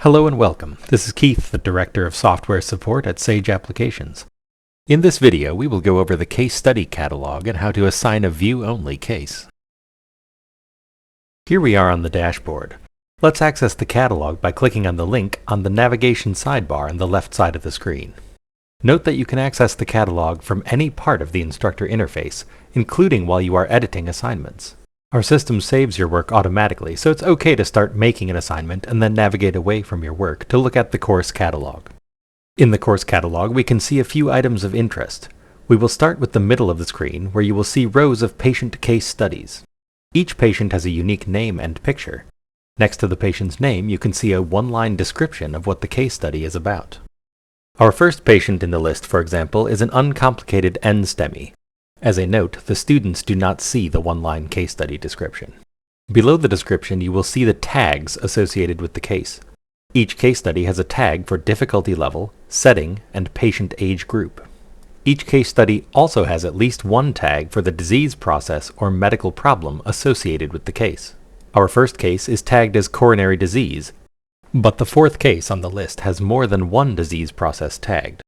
Hello and welcome. This is Keith, the Director of Software Support at Sage Applications. In this video, we will go over the case study catalog and how to assign a view-only case. Here we are on the dashboard. Let's access the catalog by clicking on the link on the navigation sidebar on the left side of the screen. Note that you can access the catalog from any part of the instructor interface, including while you are editing assignments. Our system saves your work automatically, so it's okay to start making an assignment and then navigate away from your work to look at the course catalog. In the course catalog, we can see a few items of interest. We will start with the middle of the screen, where you will see rows of patient case studies. Each patient has a unique name and picture. Next to the patient's name, you can see a one-line description of what the case study is about. Our first patient in the list, for example, is an uncomplicated NSTEMI. As a note, the students do not see the one-line case study description. Below the description, you will see the tags associated with the case. Each case study has a tag for difficulty level, setting, and patient age group. Each case study also has at least one tag for the disease process or medical problem associated with the case. Our first case is tagged as coronary disease, but the fourth case on the list has more than one disease process tagged.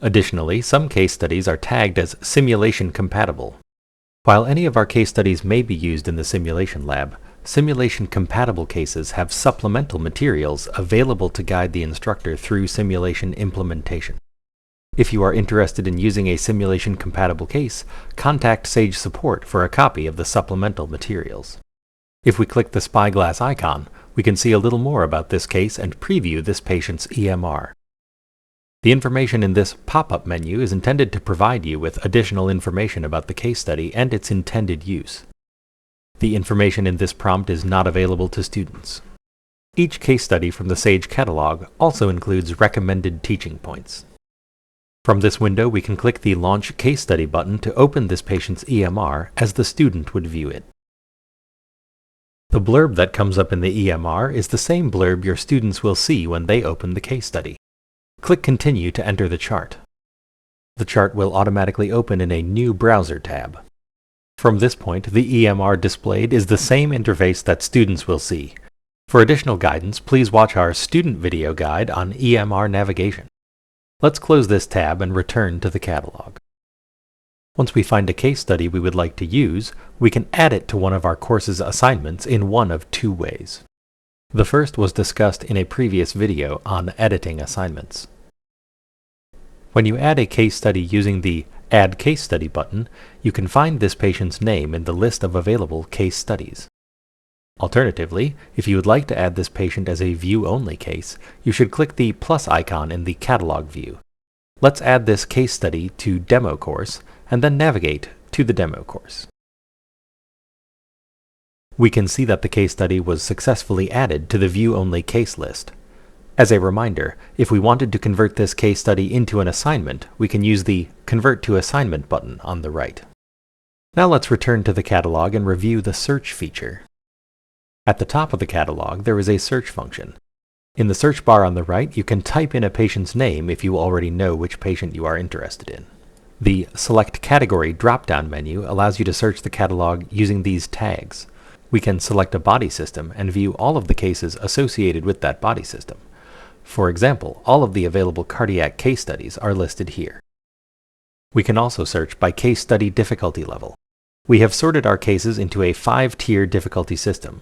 Additionally, some case studies are tagged as simulation compatible. While any of our case studies may be used in the simulation lab, simulation compatible cases have supplemental materials available to guide the instructor through simulation implementation. If you are interested in using a simulation compatible case, contact Sage Support for a copy of the supplemental materials. If we click the spyglass icon, we can see a little more about this case and preview this patient's EMR. The information in this pop-up menu is intended to provide you with additional information about the case study and its intended use. The information in this prompt is not available to students. Each case study from the Sage catalog also includes recommended teaching points. From this window, we can click the Launch Case Study button to open this patient's EMR as the student would view it. The blurb that comes up in the EMR is the same blurb your students will see when they open the case study. Click Continue to enter the chart. The chart will automatically open in a new browser tab. From this point, the EMR displayed is the same interface that students will see. For additional guidance, please watch our student video guide on EMR navigation. Let's close this tab and return to the catalog. Once we find a case study we would like to use, we can add it to one of our course's assignments in one of two ways. The first was discussed in a previous video on editing assignments. When you add a case study using the Add Case Study button, you can find this patient's name in the list of available case studies. Alternatively, if you would like to add this patient as a view-only case, you should click the plus icon in the catalog view. Let's add this case study to Demo Course and then navigate to the demo course. We can see that the case study was successfully added to the view-only case list. As a reminder, if we wanted to convert this case study into an assignment, we can use the Convert to Assignment button on the right. Now let's return to the catalog and review the search feature. At the top of the catalog, there is a search function. In the search bar on the right, you can type in a patient's name if you already know which patient you are interested in. The Select Category drop-down menu allows you to search the catalog using these tags. We can select a body system and view all of the cases associated with that body system. For example, all of the available cardiac case studies are listed here. We can also search by case study difficulty level. We have sorted our cases into a 5-tier difficulty system,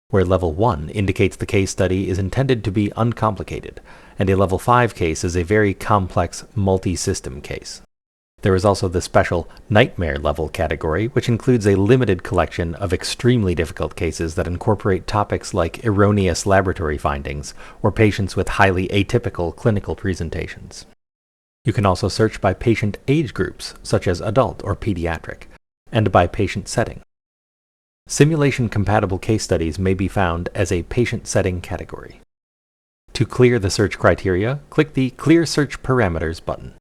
where Level 1 indicates the case study is intended to be uncomplicated, and a Level 5 case is a very complex multi-system case. There is also the special Nightmare Level category, which includes a limited collection of extremely difficult cases that incorporate topics like erroneous laboratory findings or patients with highly atypical clinical presentations. You can also search by patient age groups, such as adult or pediatric, and by patient setting. Simulation-compatible case studies may be found as a patient setting category. To clear the search criteria, click the Clear Search Parameters button.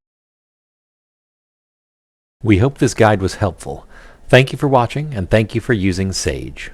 We hope this guide was helpful. Thank you for watching, and thank you for using Sage.